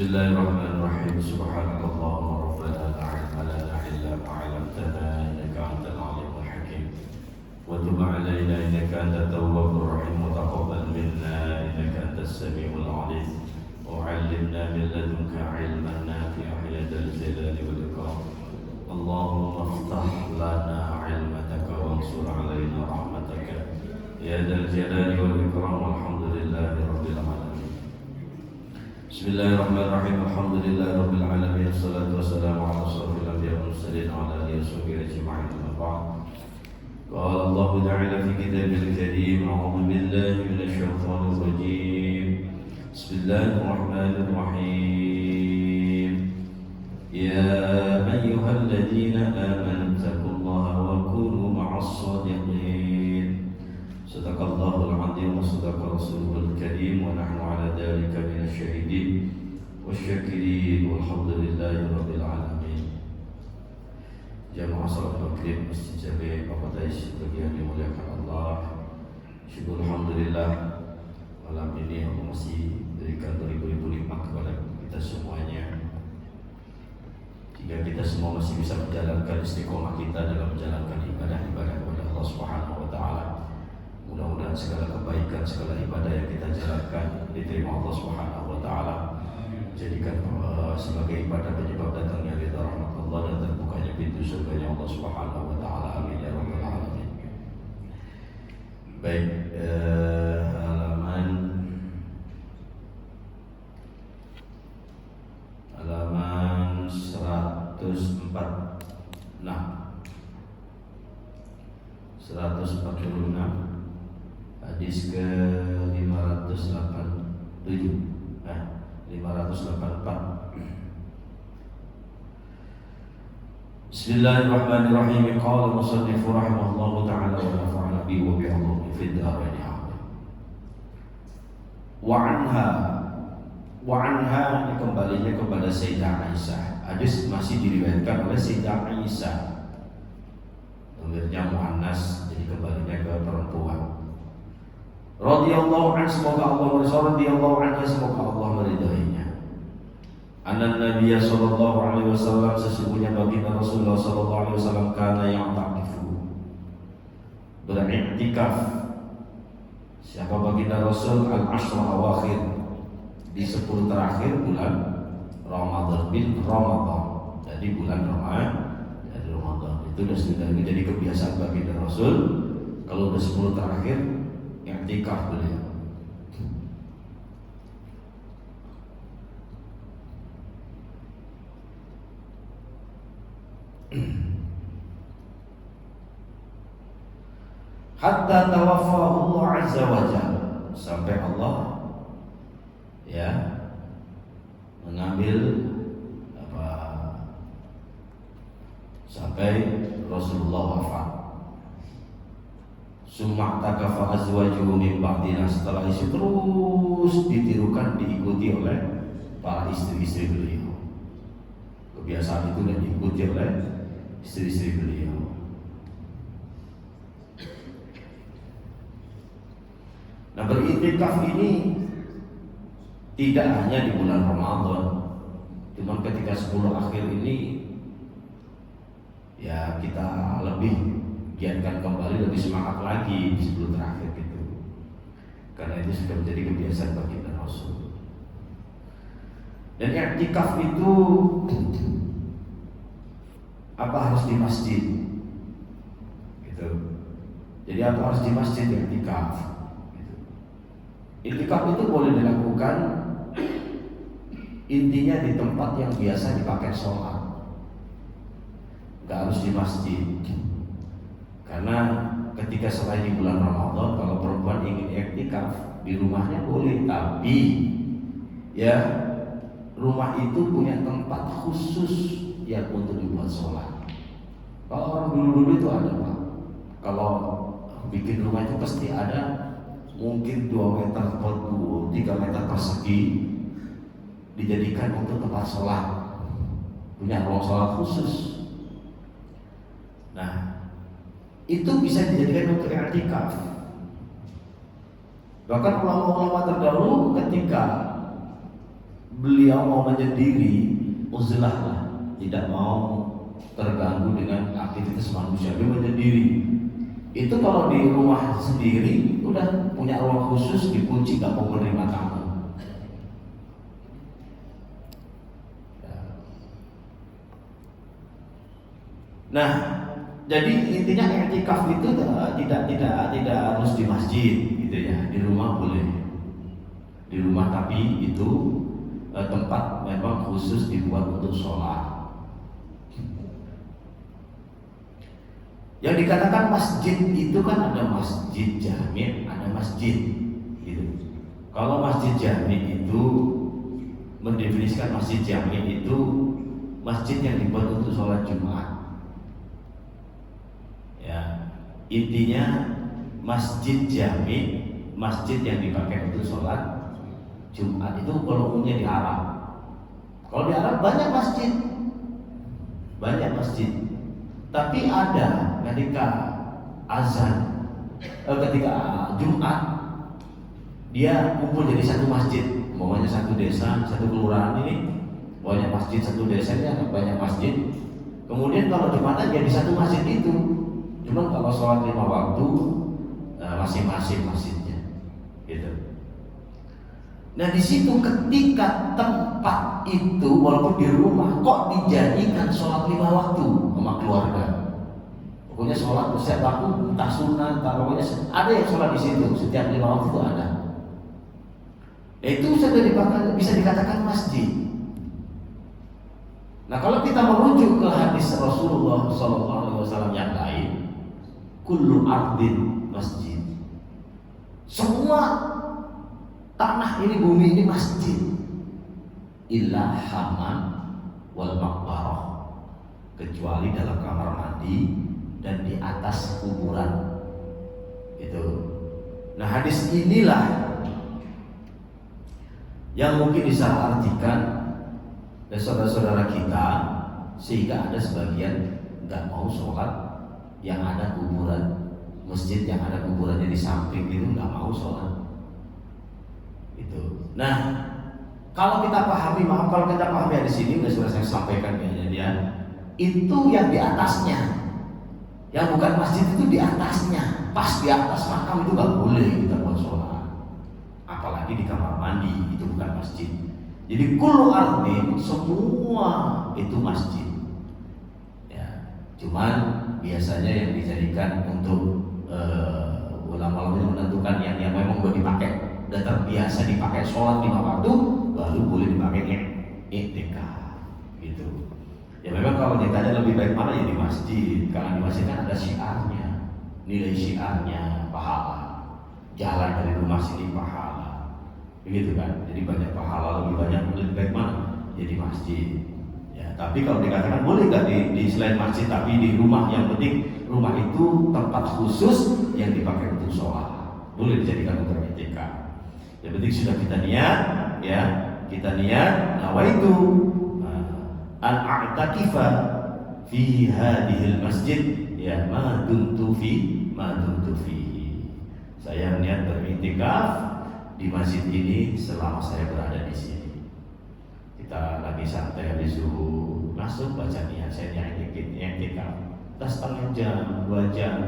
Bismillahirrahmanirrahim. Subhanakallahumma rabbana la ilma lana illa ma 'allamtana innaka antal 'alimul hakim. Wa tub 'alaina innaka antat tawwabur rahim wa taqabbal minna innaka antas samiul 'alim. Wa 'allimna min ladunka 'ilman nafi'an ya dzal jalali wal ikram. Allahumma iftah lana 'ilmataka wansur 'alaina rahmataka ya dzal jalali wal ikram. Walhamdulillahi rabbil alamin. Bismillahirrahmanirrahim. Alhamdulillahi rabbil alamin. Wassalatu wassalamu ala asyrafil anbiya'i wal mursalin wa ala alihi washabbihi ajma'in. Amma ba'd. Qala Allahu ta'ala fi kitabil karim, a'udzu billahi minasy syaithanir rajim. Bismillahirrahmanirrahim. Ya ayyuhalladzina amanu taqullaha wa kunu ma'as shadiqin. Sadaqallahul 'azim wa sadaqa rasulul karim wa nahnu 'ala dzalika minasy syahidin wasyakirin walhamdulillahi rabbil alamin. Jamaah salat maghrib Masjid Jami' Bapak Dais bagian dimuliakan Allah. Syukur alhamdulillah malam ini Allah masih berikan beribu-ribu nikmat kepada kita semuanya, jika kita semua masih bisa menjalankan istiqomah kita dalam menjalankan ibadah-ibadah kepada Allah Subhanahu wa taala. Mudah-mudahan segala kebaikan, segala ibadah yang kita jalankan diterima Allah Subhanahu wa taala. Jadikan sebagai ibadah penyebab datangnya ridha rahmat Allah dan terbukanya pintu surganya Allah Subhanahu wa taala. Amin ya rabbal alamin. Baik, halaman 146 hadis ke 584. Bismillahirrahmanirrahim. Qala musannif rahimahullahu ta'ala wa nafa'ana bihi wa bi'ulumihi fid dharain. Wa anha ini kembalinya kepada Sayyidah Aisyah. Hadis masih diriwayatkan oleh Sayyidah Aisyah. Dhamirnya muannas, jadi kembalinya ke perempuan. Radhiyallahu anha, semoga Allah radhiyallahu anha, semoga Allah meridainya. Anna Nabiya sallallahu alaihi wasallam, sesungguhnya baginda Rasulullah sallallahu alaihi wasallam kana yang taqifu, beriktikaf. Siapa baginda Rasul? Al-ashr awakhir, di 10 terakhir bulan Ramadan, jadi bulan Ramadan itu sudah menjadi kebiasaan baginda Rasul. Kalau udah 10 terakhir i'tikaf beliau. Hatta tawaffahu Allah azza wa jalla, sampai Allah ya mengambil sampai Rasulullah wafat. Summa takafa azwajuhu min ba'dina, setelah itu terus ditirukan, diikuti oleh para istri-istri beliau. Kebiasaan itu dan diikuti oleh istri-istri beliau. Nah, beriktikaf ini tidak hanya di bulan Ramadan, cuma ketika 10 akhir ini ya kita lebih giatkan kembali, lebih semangat lagi di 10 terakhir gitu. Karena itu sudah menjadi kebiasaan baginda Rasul. Dan i'tikaf itu harus di masjid gitu. Jadi harus di masjid i'tikaf. I'tikaf itu boleh dilakukan intinya di tempat yang biasa dipakai sholat, nggak harus di masjid. Karena ketika selain di bulan Ramadan, kalau perempuan ingin i'tikaf di rumahnya boleh, tapi ya rumah itu punya tempat khusus yang untuk dibuat sholat. Kalau orang dulu-dulu itu ada Pak, kalau bikin rumah itu pasti ada mungkin 2 meter per 3 meter persegi dijadikan untuk tempat sholat, punya ruang sholat khusus. Nah, itu bisa dijadikan untuk i'tikaf. Bahkan ulama-ulama terdahulu ketika beliau mau menyendiri, uzlah lah, tidak mau terganggu dengan aktivitas manusia, dia menyendiri. Itu kalau di rumah sendiri udah punya ruang khusus, dikunci, gak mau menerima tamu. Nah, jadi intinya i'tikaf itu tidak harus di masjid gitu ya, di rumah boleh. Di rumah tapi itu tempat memang khusus dibuat untuk sholat. Yang dikatakan masjid itu kan ada masjid jami', ada masjid gitu. Kalau masjid jami' itu mendefinisikan masjid jami' itu masjid yang dibuat untuk sholat Jumat. Ya, intinya masjid jami', masjid yang dipakai untuk sholat Jumat itu kalau umumnya di Arab. Kalau di Arab banyak masjid. Tapi ada ketika azan, ketika Jumat, dia kumpul jadi satu masjid. Umpamanya satu desa, satu kelurahan ini banyak masjid, satu desa ini ada banyak masjid. Kemudian kalau Jumatan jadi satu masjid itu. Cuma kalau sholat 5 waktu masing-masing masjidnya, gitu. Nah di situ ketika tempat itu walaupun di rumah kok dijadikan sholat 5 waktu sama keluarga. Pokoknya sholat setiap waktu entah sunnah, entah pokoknya ada yang sholat di situ setiap 5 waktu itu ada. Itu sudah bisa dikatakan masjid. Nah kalau kita merujuk ke hadis Rasulullah SAW yang lain, kullu ardin masjid. Semua tanah ini, bumi ini masjid. Illa hammam wal maqbarah, kecuali dalam kamar mandi dan di atas kuburan. Itu. Nah hadis inilah yang mungkin disalahartikan oleh saudara-saudara kita, sehingga ada sebagian nggak mau sholat yang ada kuburan, masjid yang ada kuburannya di samping itu nggak mau sholat. Itu. Nah, kalau kita pahami, kalau kita pahami di sini sudah saya sampaikan ya, itu yang di atasnya, yang bukan masjid itu di atasnya, pas di atas makam itu nggak boleh kita buat sholat, apalagi di kamar mandi, itu bukan masjid. Jadi kullu ardin, semua itu masjid. Ya, cuman biasanya yang dijadikan untuk ulama-ulama menentukan yang memang boleh dipakai dan terbiasa dipakai sholat 5 waktu, baru boleh dipakai i'tikaf gitu. Ya memang kalau ditanya lebih baik mana ya di masjid, karena di masjid kan ada syiarnya, nilai syiarnya, pahala, jalan dari rumah sini pahala, begitu kan. Jadi banyak pahala, lebih baik mana ya di masjid. Ya, tapi kalau dikatakan boleh nggak di selain masjid tapi di rumah, yang penting rumah itu tempat khusus yang dipakai untuk sholat, boleh dijadikan untuk i'tikaf. Yang penting sudah kita niat, ya kita niat nawaitu an a'takifa fi hadhil masjid, ya ma dumtu fihi. Saya niat beriktikaf di masjid ini selama saya berada di sini. Kita lagi santai habis zuhur, masuk baca niat saya i'tikaf. Kita setengah jam, 2 jam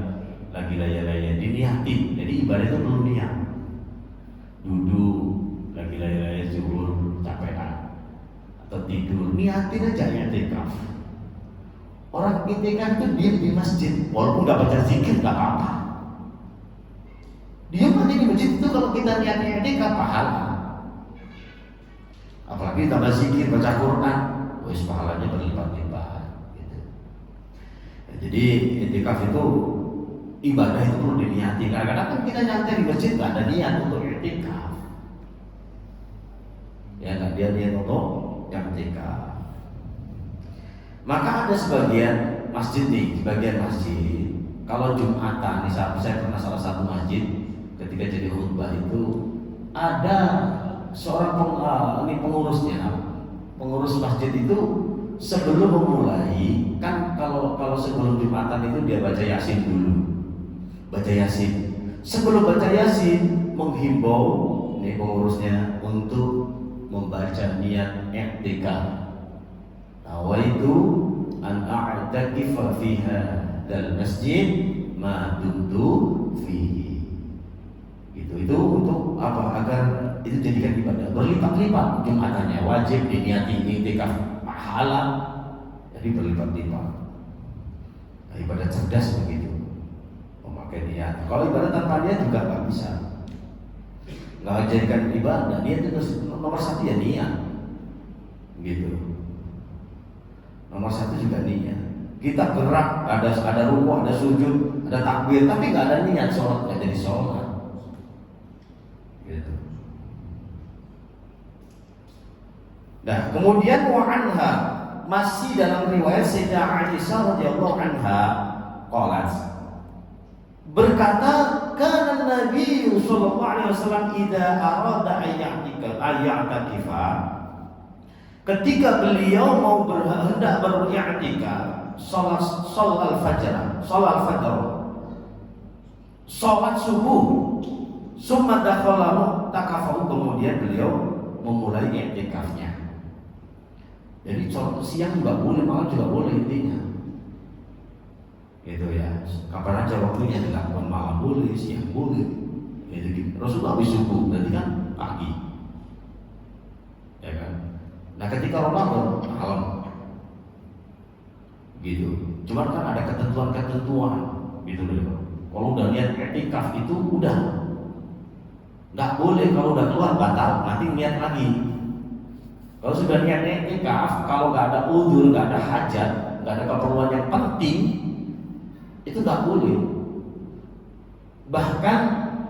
lagi laya-laya diniatin. Jadi ibadah itu perlu niat. Duduk lagi laya-laya zuhur capean atau tidur, niatin aja i'tikaf. Orang i'tikaf itu diam di masjid, walaupun nggak baca zikir nggak apa-apa. Diam aja di masjid itu kalau kita niat i'tikaf pahala. Apalagi tambah zikir, baca Quran, wis pahalanya berlipat-lipat. Gitu. Ya, jadi i'tikaf itu ibadah itu perlu diniati. Kadang-kadang kan kita nyantai di masjid nggak ada niat untuk i'tikaf. Ya nggak dia niat untuk i'tikaf. Maka ada sebagian masjid kalau Jumatan, misalnya saya pernah salah satu masjid ketika jadi khutbah itu ada seorang pengurus masjid itu sebelum memulai, kan kalau sebelum Jumatan itu dia baca Yasin dulu. Baca Yasin. Sebelum baca Yasin menghimbau pengurusnya untuk membaca niat i'tikaf. Nawaitu an a'takifa fi hadzal masjid ma dumtu fihi. Itu untuk apa? Agar itu jadikan ibadah berlipat-lipat Jumatannya, wajib diniati i'tikaf pahala jadi berlipat-lipat. Nah, ibadah cerdas begitu, memakai niat. Kalau ibadah tanpa niat juga nggak bisa, nggak jadikan ibadah. Niat itu nomor satu ya, niat gitu. Nomor satu juga niat. Kita gerak, ada rukuk, ada sujud, ada takbir, tapi nggak ada niat, sholat nggak jadi sholat gitu. Nah, kemudian wa anha, masih dalam riwayat Sayyidah Aisyah radhiyallahu anha qalat, berkata, kana Nabi sallallahu alaihi wasallam idza arada ayya'takifa, ketika beliau mau hendak beriktikaf, salat fajr, salat subuh, summa dakhala takafu, kemudian beliau memulai iktikafnya. Jadi sholat siang juga boleh, malam juga boleh, intinya gitu ya. Kapan aja waktunya dilakukan, malam boleh, siang boleh gitu. Rasulullah habis subuh, berarti kan pagi ya kan. Nah ketika Ramadan malam gitu. Cuman kan ada ketentuan gitu loh. Kalau udah niat i'tikaf itu udah nggak boleh, kalau udah keluar batal, nanti niat lagi. Kalau sudah niat i'tikaf, kalau nggak ada udzur, nggak ada hajat, nggak ada keperluan yang penting, itu nggak boleh. Bahkan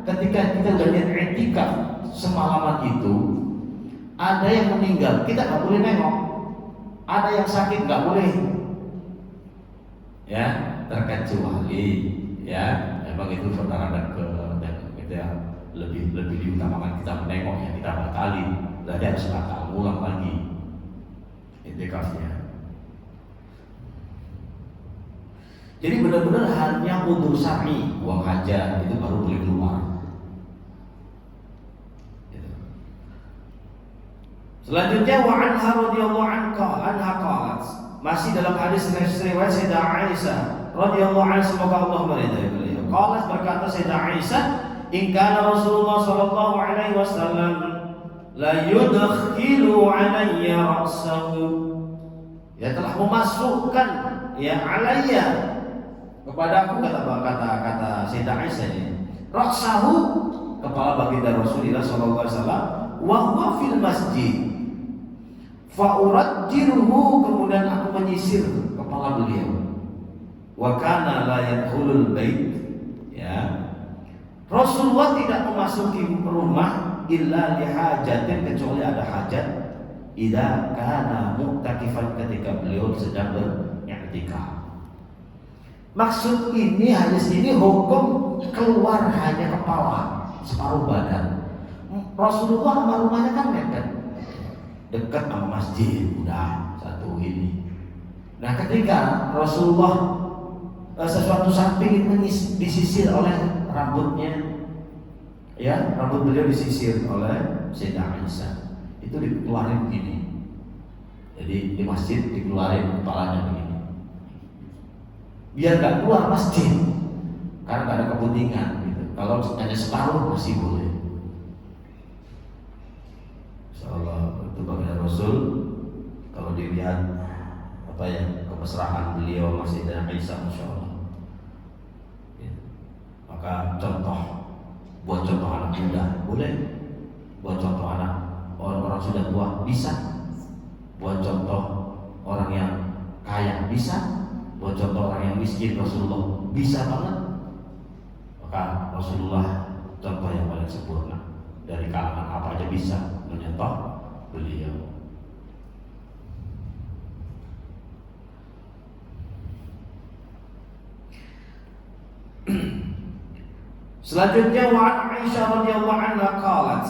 ketika kita udah niat i'tikaf semalaman itu, ada yang meninggal, kita nggak boleh nengok. Ada yang sakit nggak boleh, ya, terkecuali ya memang itu saudara dan kita lebih diutamakan kita menengok, ya kita batalin. Berarti harus batal, ulang lagi i'tikafnya. Jadi benar-benar hanya udzur syar'i, buang hajat, itu baru boleh keluar. Selanjutnya wa anha radhiyallahu anha qalat, masih dalam hadis riwayat Sayyidah Aisyah radhiyallahu anha, semoga Allah meridai beliau. Qalat, berkata Sayyidah Aisyah, in kana Rasulullah sallallahu alaihi wasallam la yudkhilu alayya ra'sahu, ya telah memasukkan ya alayya kepadaku, kata Sayyidah Aisyah ini, ra'sahu, kepala baginda Rasulullah sallallahu alaihi wasallam, wa huwa fil masjid, fa urajjiruhu, kemudian aku menyisir kepala beliau, wa kana la yadkhulul bait, ya Rasulullah tidak memasuki rumah illa lihajatin, kecuali ada hajat, idza kana mu'takifan, ketika beliau sedang beriktikaf. Maksud ini, hadis ini hukum keluar hanya kepala, separuh badan. Rasulullah sama rumahnya kan dekat sama masjid, udah satu ini. Nah ketika Rasulullah sesuatu saat ingin disisir oleh rambutnya, ya rambut beliau disisir oleh Sayyidah Aisyah, itu dikeluarin begini. Jadi di masjid dikeluarin kepalanya begini, biar nggak keluar masjid, karena nggak ada kepentingan gitu. Kalau hanya separuh masih boleh. Insyaallah itu baginda Rasul, kalau dilihat apa ya, kemesraan beliau masih Sayyidah Aisyah, insyaallah. Maka buat contoh anak muda boleh, buat contoh anak orang sudah tua bisa, buat contoh orang yang kaya bisa, buat contoh orang yang miskin Rasulullah bisa banget. Maka Rasulullah contoh yang paling sempurna, dari kalangan apa aja bisa menyontoh beliau. Selanjutnya wa Aisyah radhiyallahu anha qalat,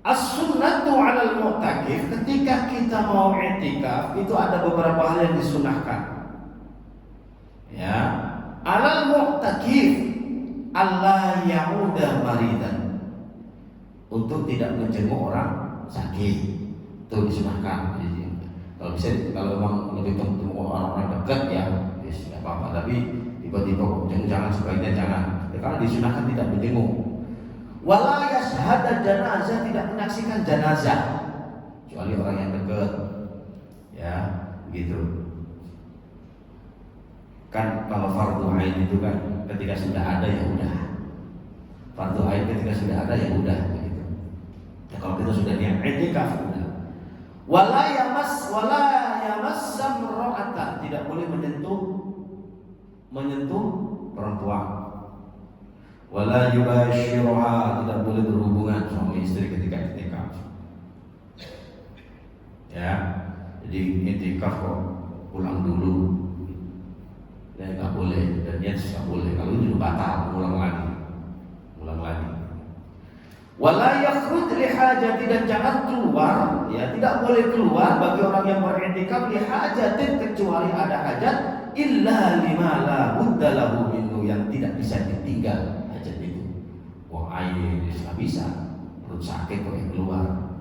as-sunnatu 'alal mu'takif, ketika kita mau i'tikaf itu ada beberapa hal yang disunahkan. Ya, 'alal mu'takif alla ya'uda maridan, untuk tidak menjenguk orang sakit itu disunahkan. Jadi, kalau memang lebih penting orang-orang dekat ya tidak apa-apa. Tapi tiba-tiba jangan sebaiknya jangan. Karena disunahkan tidak berjenguk. Wala yashhada janazah, tidak menyaksikan jenazah kecuali orang yang dekat. Ya, begitu. Kan kalau fardu ain itu kan ketika sudah ada ya udah. Fardu ain ketika sudah ada ya udah begitu. Ya, kalau kita sudah niat i'tikaf udah. Wala yamas samra'atan, tidak boleh menyentuh perempuan. Wala yubashiruha, tidak boleh berhubungan suami istri ketika i'tikaf. Ya, jadi i'tikaf kok pulang dulu. Ya nggak boleh, dan dia nggak boleh. Kalau itu batal, ulang lagi. Wala yakhruj li hajati, dan jangan keluar, ya tidak boleh keluar bagi orang yang beriktikaf li hajatin, kecuali ada hajat, illa lima la budda lahu minhu, yang tidak bisa ditinggal hajat itu. Buang air nggak bisa, perut sakit kok yang keluar.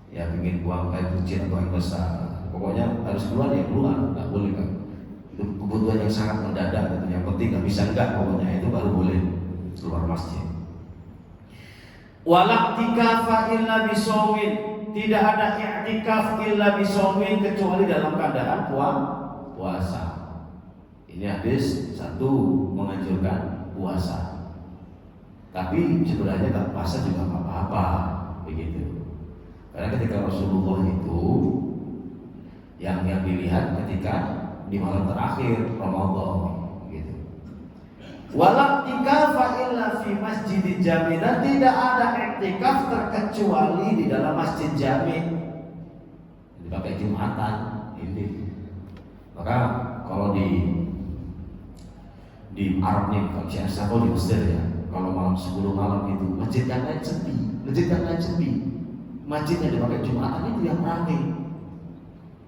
Ya ingin buang air kecil atau air besar, pokoknya harus keluar ya keluar, nggak boleh kan. Itu kebutuhan yang sangat mendadak gitu. Yang penting nggak bisa enggak, pokoknya itu baru boleh keluar masjid. Wala'tikafa illa bisawmin, tidak ada i'tikaf illa bisawmin kecuali dalam keadaan puasa. Ini hadis satu menganjurkan puasa. Tapi sebenarnya tak puasa juga nggak apa-apa, begitu. Karena ketika Rasulullah itu yang dilihat ketika di malam terakhir Ramadan. Wala i'tikafa illa fi masjid jami, dan tidak ada i'tikaf terkecuali di dalam masjid jami. Dipakai Jumatan ini. Maka kalau di Arab nih, kalau siasa di Mesir ya, kalau malam 10 malam itu masjid yang lain sepi. Masjid yang dipakai Jumatan itu yang ramai.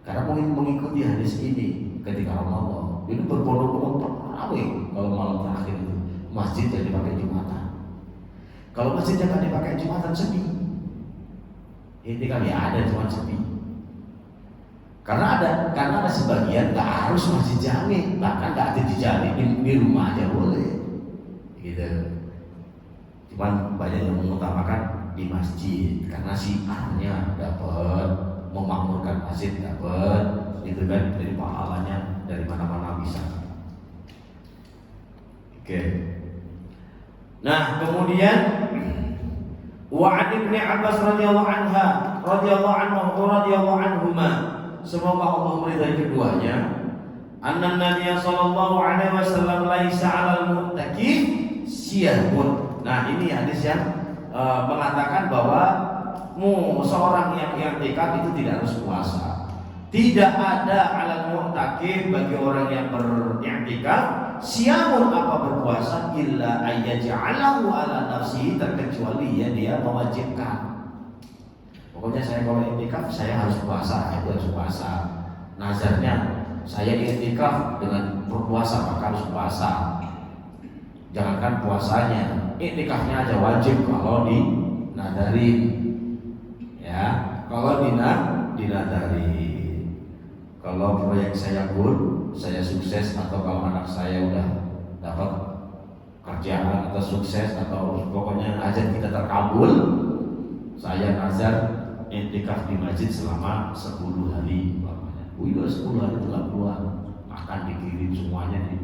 Karena mengikuti hadis ini ketika Ramadan, ini berbondong-bondong ramai kalau malam terakhir itu masjid yang dipakai Jumatan. Kalau masjid yang dipakai Jumatan sepi, ini kan ya ada cuma sepi. Karena ada sebagian nggak harus masjid jami, bahkan nggak ada di jami, di rumah aja boleh, gitu. Cuman banyak yang mengutamakan di masjid karena siarnya dapat, memakmurkan masjid dapat, itu kan, jadi pahalanya dari mana-mana bisa. Oke. Nah, kemudian wa'ad ibn Abbas radhiyallahu anhuma, semoga Allah meridai keduanya, anna Nabi sallallahu alaihi wasallam laisa 'alal mu'takif siyahun. Nah, ini hadis yang mengatakan bahwa seorang yang i'tikaf itu tidak harus puasa. Tidak ada 'alal mu'takif bagi orang yang beriktikaf siamun, apa berpuasa, illa ayyaj'alahu 'ala nafsihi, terkecuali ya dia mewajibkan. Pokoknya saya kalau i'tikaf saya harus puasa, itu harus puasa. Nazarnya saya i'tikaf dengan berpuasa maka harus puasa. Jangankan puasanya, i'tikafnya aja wajib kalau dinadarin. Ya, kalau dinadari. Kalau proyek saya saya sukses, atau kalau anak saya udah dapat kerjaan atau sukses, atau pokoknya hajat kita terkabul, saya nazar i'tikaf di masjid selama 10 hari. Udah 10 hari telah keluar, akan dikirim semuanya nih.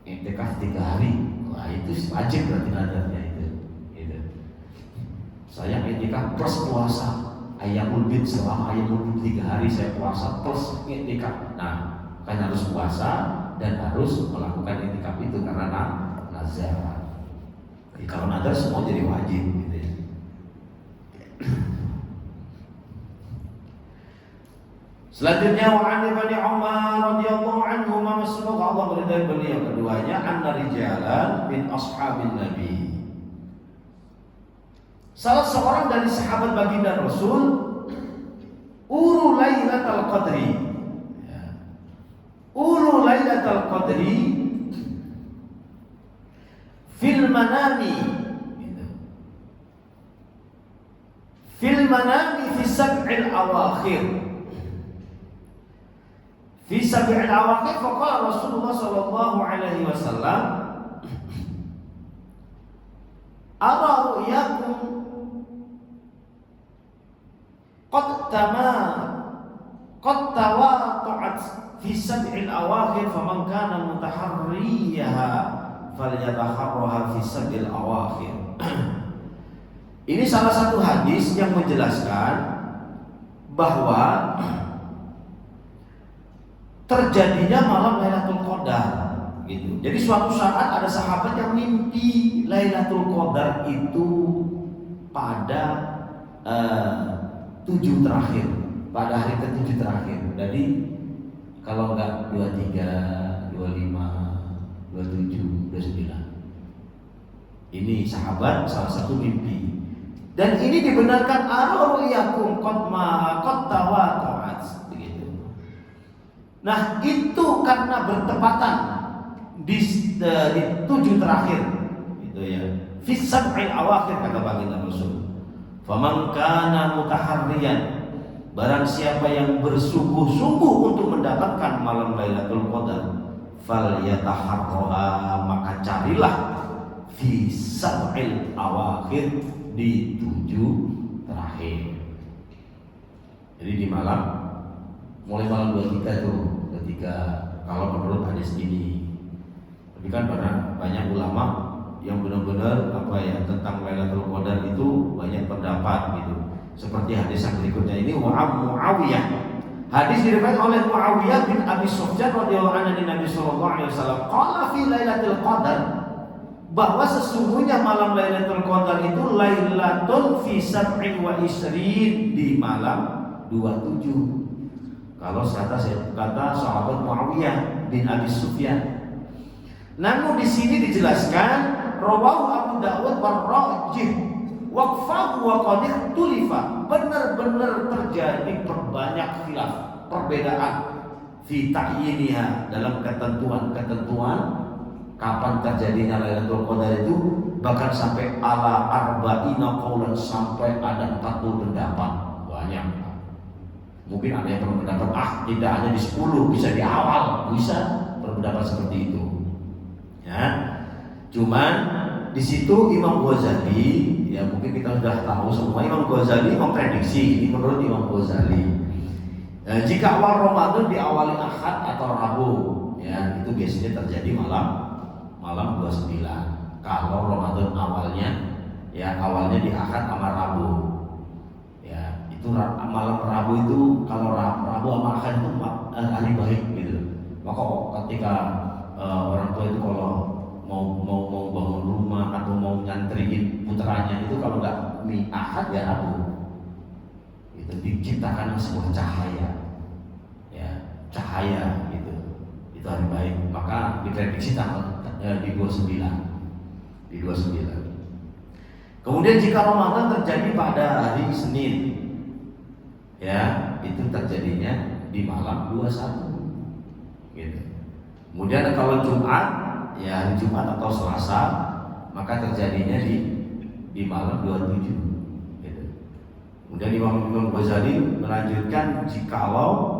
I'tikaf 3 hari, wah itu wajib berarti nadarnya itu. Saya i'tikaf plus puasa. Ayyamul bid, selama ayyamul bid 3 hari saya puasa plus i'tikaf. Nah, kan harus puasa dan harus melakukan i'tikaf itu karena nazar. Jadi kalau nazar semua jadi wajib gitu ya. Selanjutnya wa'an ibn Umar radhiyallahu anhu, semoga Allah meridai beliau keduanya, anna rijalan min ashabin Nabi, salah seorang dari sahabat baginda Rasul, uru Lailatul Qadri, uru Lailatul Qadri fil manami, manami fi sab'il awakhir. Fi sab'il awakhir faqala Rasulullah sallallahu alaihi wasallam ara ru'yakum qad tawatu'at fi sab'il awakhir faman kana mutaharriyaha falyataharraha fi sab'il awakhir. Ini salah satu hadis yang menjelaskan bahwa terjadinya malam Lailatul Qadar gitu. Jadi suatu saat ada sahabat yang mimpi Lailatul Qadar itu pada 7 terakhir, pada hari ke-7 terakhir. Jadi kalau enggak 23, 25, 27, 29. Ini sahabat salah satu mimpi. Dan ini dibenarkan ar-ru'yakum qad tawatu'at begitu. Nah, itu karena bertepatan di 7 terakhir gitu ya. Fi sab'il awakhir kata baginda Rasul. Faman kana mutaharriyan, barang siapa yang bersungguh-sungguh untuk mendapatkan malam Lailatul Qadar, falyataharra, maka carilah fi sab'il awakhir, di 7 terakhir. Jadi di malam, mulai malam 23 tuh, ketika kalau menurut hadis ini. Tapi kan banyak ulama yang benar-benar tentang Lailatul Qadar itu banyak pendapat gitu. Seperti hadis yang berikutnya ini, Muawiyah. Hadis diriwayatkan oleh Muawiyah bin Abi Sufyan radhiyallahu anhu dari Nabi sallallahu alaihi wasallam, qala fi Lailatul Qadar, bahwa sesungguhnya malam Lailatul Qadar itu lailatun fi sab'in wa isrin, di malam 27. Kalau kata sahabat Muawiyah bin Abi Sufyan. Namun di sini dijelaskan rawahu Abu Dawud warrajih waqfahu wa qad tulifa, benar-benar terjadi perbanyak khilaf, perbedaan fi ta'yiniha, dalam ketentuan kapan terjadinya Lailatul Qadar itu, bahkan sampai ala arba'ina qaulan, sampai ada 40 pendapat. Banyak. Mungkin ada yang berpendapat tidak hanya di 10, bisa di awal, bisa berpendapat seperti itu. Ya. Cuman di situ Imam Ghazali, ya mungkin kita sudah tahu semua, Imam Ghazali memprediksi, ini menurut Imam Ghazali, jika awal Ramadan diawali Ahad atau Rabu, ya itu biasanya terjadi malam 29. Kalau Ramadan awalnya di Ahad sama Rabu, ya itu malam Rabu itu, kalau Rabu sama Ahad itu hari baik gitu. Maka ketika orang tua itu kalau mau bangun rumah atau mau nyantriin putranya itu, kalau nggak Ahad ya Rabu, itu diciptakan sebuah cahaya, ya cahaya gitu, itu hari baik. Maka diprediksi di 29. Kemudian jika Ramadan terjadi pada hari Senin, ya itu terjadinya di malam 21 gitu. Kemudian kalau Jumat, ya hari Jumat atau Selasa, maka terjadinya di malam 27 gitu. Kemudian Imam Ghazali melanjutkan, jikalau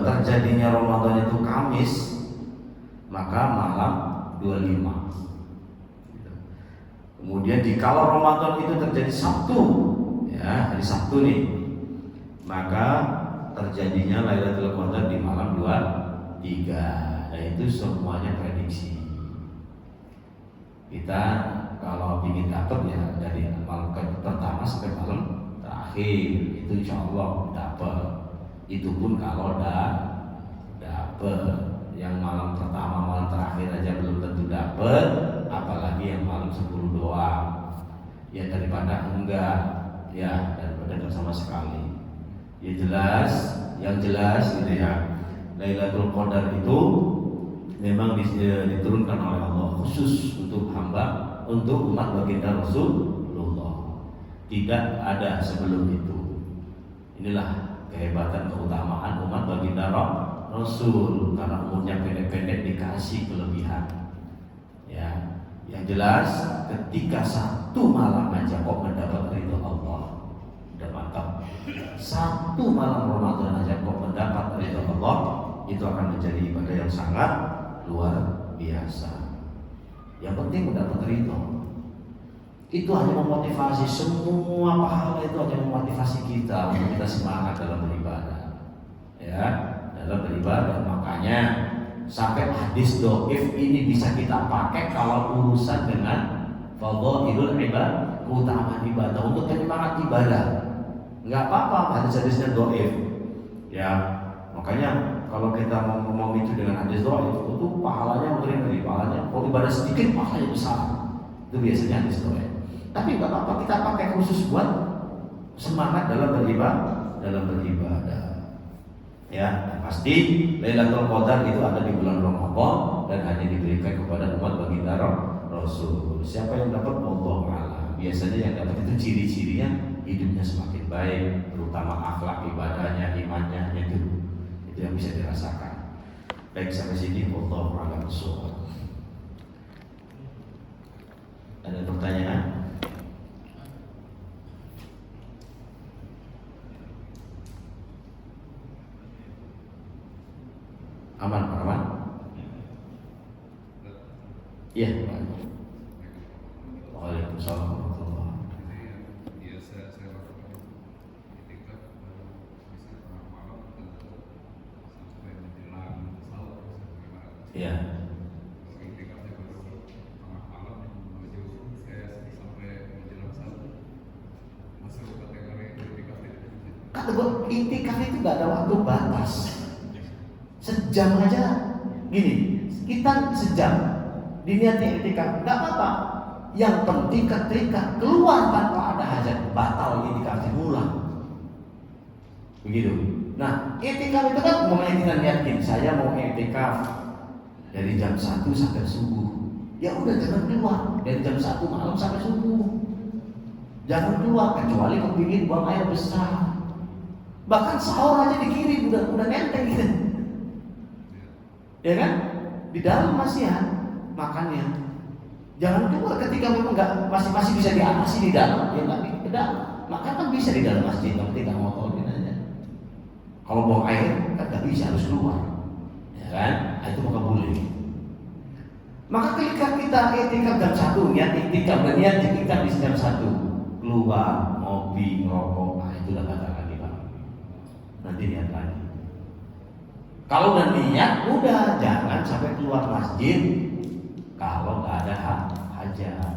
terjadinya Ramadan itu Kamis, maka malam 25 gitu. Kemudian jikalau Ramadan itu terjadi Sabtu, ya hari Sabtu nih, maka terjadinya Lailatul Qadar di malam 23. Nah itu semuanya prediksi. Kita kalau ingin dapat ya dari malam pertama sampai malam terakhir, itu insya Allah dapat. Itu pun kalau dapat. Yang malam pertama, malam terakhir aja belum tentu dapat, apalagi yang malam 10 doang. Ya daripada enggak, ya daripada enggak sama sekali. Ya yang jelas gitu ya. Lailatul Qadar itu memang diturunkan oleh Allah khusus untuk hamba, untuk umat baginda Rasulullah. Tidak ada sebelum itu. Inilah kehebatan, keutamaan umat baginda Rasul, karena umurnya pendek-pendek dikasih kelebihan. Ya, yang jelas ketika satu malam aja kok mendapat ridho Allah, Satu malam Ramadan aja kok mendapat ridho Allah, itu akan menjadi ibadah yang sangat luar biasa. Yang penting mendapat ridho. Itu hanya memotivasi, semua pahala itu hanya memotivasi kita untuk kita semangat dalam beribadah. Ya, dalam beribadah. Makanya sampai hadis doif ini bisa kita pakai kalau urusan dengan fadhailul ibadah, keutamaan ibadah, untuk penyemangat ibadah. Enggak apa-apa hadis-hadisnya doif. Ya, makanya kalau kita mau memicu dengan hadis doif, itu pahalanya ngeri-ngeri, pahalanya kalau ibadah sedikit pahalanya besar. Itu biasanya hadis doif. Tapi nggak apa-apa, kita pakai khusus buat semangat dalam beribadah. Ya, pasti Lailatul Qadar itu ada di bulan Ramadan dan hanya diberikan kepada umat baginda Rasul. Siapa yang dapat? Wallahu a'lam. Biasanya yang dapat itu ciri-cirinya hidupnya semakin baik, terutama akhlak ibadahnya, imannya, itu yang bisa dirasakan. Baik, sampai sini wallahu a'lam bishawab. Ada pertanyaan? Aman, Pak Aman? Iya, Pak. Waalaikumsalam warahmatullahi wabarakatuh. Iya. Kategori itikaf itu nggak ada waktu batas. Sejam aja, gini, kita sejam diniati itikaf, nggak apa-apa. Yang penting ketika keluar tanpa ada hajat, batal itikaf dimulai. Begitu. Nah, itikaf itu kan mulai kita niatin, saya mau itikaf dari jam 1 sampai subuh. Ya udah, jangan keluar dari jam 1 malam sampai subuh. Jangan keluar kecuali kepingin buang air besar. Bahkan sahur aja dikirim, udah nenteng gitu. Ya kan? Di dalam masih ya makannya. Jangan keluar ketika memang masih bisa diatasi di dalam, ya nggak di dalam. Makan kan bisa di dalam masjid, yang penting nggak ngotorin aja. Kalau buang air kan nggak bisa, harus keluar, ya kan? Nah, itu maka boleh. Maka ketika kita itikaf jam 1, niat itikaf dan niat itikaf di jam 1, keluar, ngopi, ngerokok, nah itu udah batal lagi, Pak. Nanti niat lagi. Kalau udah niat, udah jangan sampai keluar masjid kalau nggak ada hajat.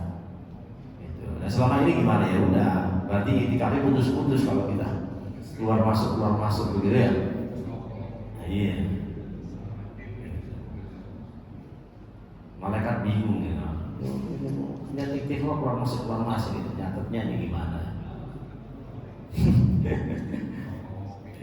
Gitu. Nah selama ini gimana ya? Udah, berarti itikafnya putus-putus kalau kita keluar masuk begitu ya. Nah, iya. Malaikat bingung ya. Niat itikaf keluar masuk gitu. Nyatetnya ini gimana?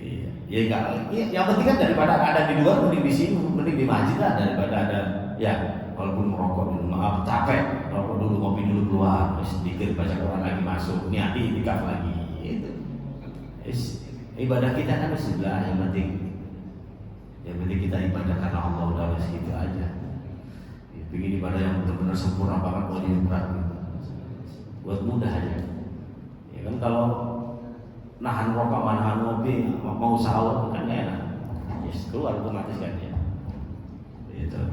Iya, ya enggak. Yang penting kan daripada ada di luar, mending di sini, mending di masjid lah daripada ada. Ya, walaupun merokok dulu, maaf capek, merokok dulu, ngopi dulu, keluar, sedikit baca Quran lagi masuk, niati itikaf lagi. Itu. Ibadah kita kan sudah yang penting kita ibadah karena Allah, udah segitu aja. Bikin ibadah yang benar-benar sempurna banget, kalau ini berat, buat mudah aja. Ya kan kalau nahan rokok, nahan ngopi, mau sahur kan enak, yes, keluar otomatis kan ya. Gitu.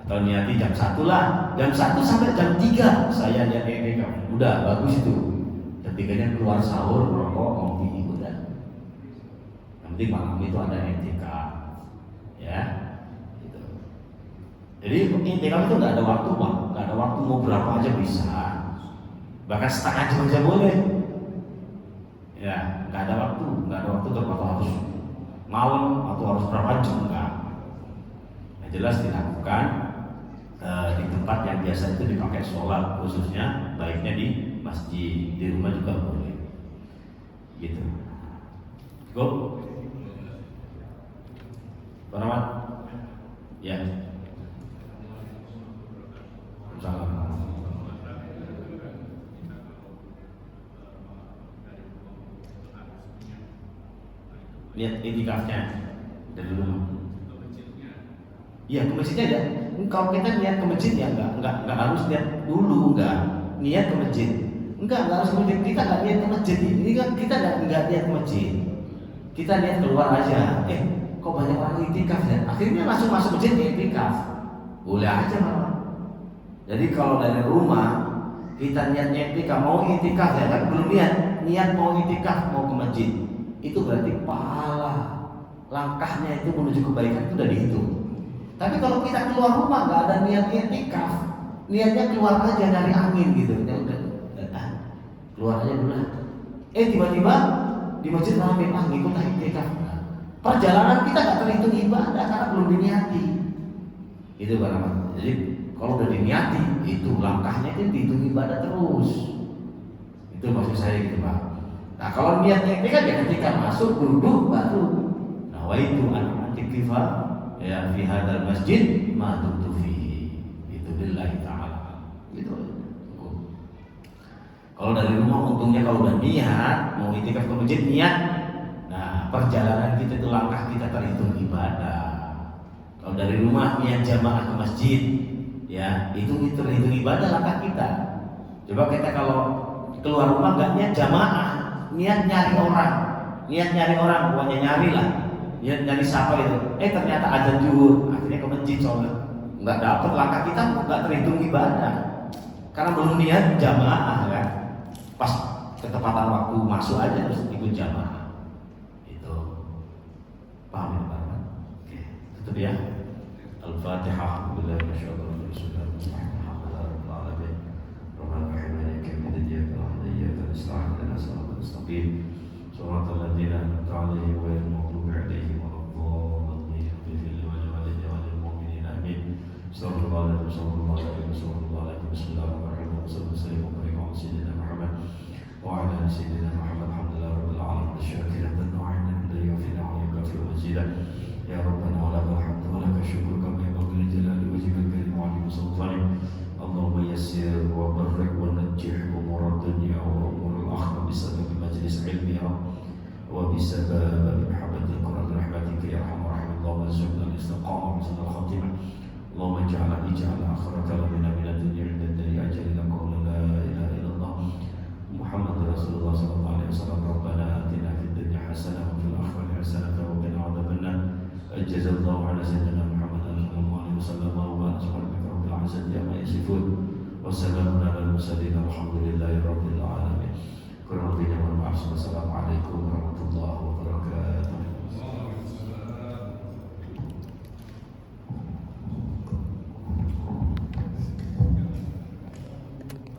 Atau niati jam 1 lah, jam 1 sampai jam 3 saya niat itikaf, udah bagus itu. Jam 3-nya keluar sahur, rokok, ngopi, udah. Yang penting malam itu ada itikaf, ya. Gitu. Jadi itikaf itu nggak ada waktu, Pak, nggak ada waktu, mau berapa aja bisa, bahkan setengah jam aja boleh. Ya, nggak ada waktu terpaku harus malam atau harus berapa jam, enggak. Nah, jelas dilakukan di tempat yang biasa itu dipakai sholat, khususnya baiknya di masjid, di rumah juga boleh. Gitu. Go. Selamat. Ya. Salam. Lihat itikafnya dari rumah. Iya, ke masjidnya ada. Kalau kita niat ke masjid ya enggak harus niat dulu, enggak. Niat ke masjid. Enggak harus ke masjid. Kita nggak niat ke masjid. Ini kan kita nggak niat ke masjid. Kita niat keluar aja. Kok banyak orang itikaf ya? Akhirnya langsung masuk masjid itikaf. Boleh aja malah. Jadi kalau dari rumah kita niat itikaf mau itikaf ya, kan belum niat mau itikaf mau ke masjid. Itu berarti pahala langkahnya itu menuju kebaikan itu udah dihitung. Tapi kalau kita keluar rumah nggak ada niat itikaf, niatnya keluar aja dari angin gitu, ya udah keluar aja dulu. Tiba-tiba di masjid ramai ngikut itikaf. Perjalanan kita nggak terhitung ibadah karena belum diniati. Itu barang. Jadi kalau udah diniati, itu langkahnya itu dihitung ibadah terus. Itu maksud saya gitu Pak. Nah kalau niatnya itikaf ya ketika masuk duduk baru. Wa itu an-i'tikaf ya fi hadzal masjid ma dumtu fihi. Itu billahi ta'ala. Gitu. Kalau dari rumah untungnya kalau udah niat mau itikaf ke masjid niat. Nah, perjalanan kita itu langkah kita terhitung ibadah. Kalau dari rumah niat jamaah ke masjid ya, itu terhitung ibadah langkah kita. Coba kita kalau keluar rumah enggak niat jamaah, niat nyari orang, pokoknya nyari lah. Ya nyari siapa itu? Ternyata ada zuhur, akhirnya ke masjid sholat. Nggak dapat langkah kita, nggak terhitung ibadah. Karena belum niat jamaah kan. Pas ketepatan waktu masuk aja terus ikut jamaah. Itu paham ya Pak? Oke, tutup ya. Al-Fatihah. Billahi minasyaitonir rajim. Bismillahirrahmanirrahim. Rabbana rahimani kama hadaytana wa hadaytana nasta'inu siratal mustaqim. Shiratal ladzina an'amta 'alaihim ghairil maghdubi 'alaihim waladdallin. Bil mu'minin amin. Sallallahu alaihi wasallam. Bismillahirrahmanirrahim. Sallallahu alaihi wa sayyidina Muhammad wa ala sayyidina Muhammad. Alhamdulillah rabbil alamin. Syakira tan'ina billahi wa fina wa yakfi wa zida. Ya Rabbana wa lakal hamdu wa lakal syukru kama yanbaghi li jalali wajhika al-karim wa 'azimi sultanik. Allahumma yassir wa barik wa najjih umur dunya wa umur al-akhirah bisabab majlis ilmi wa bisabab mahabbatil Qur'an rahmatika ya arhamar rahimin. Allahumma arzuqna al-istiqamah wa husnal khatimah. Allahumma ij'al akhir kalamina min ad-dunya 'inda dari ajalina qawla la ilaha illallah Muhammadur Rasulullah sallallahu alaihi wasallam. Rabbana atina fid dunya hasanah wa fil akhirati hasanah wa qina adzabannar. Jazallahu ala sayyidina Muhammad sallallahu alaihi wasallam wa subhanaka rabbil izzati amma yasifun wa salamun alal mursalin walhamdulillahi rabbil alamin. Kurang lebihnya mohon maaf. Wassalamualaikum warahmatullahi wabarakatuh.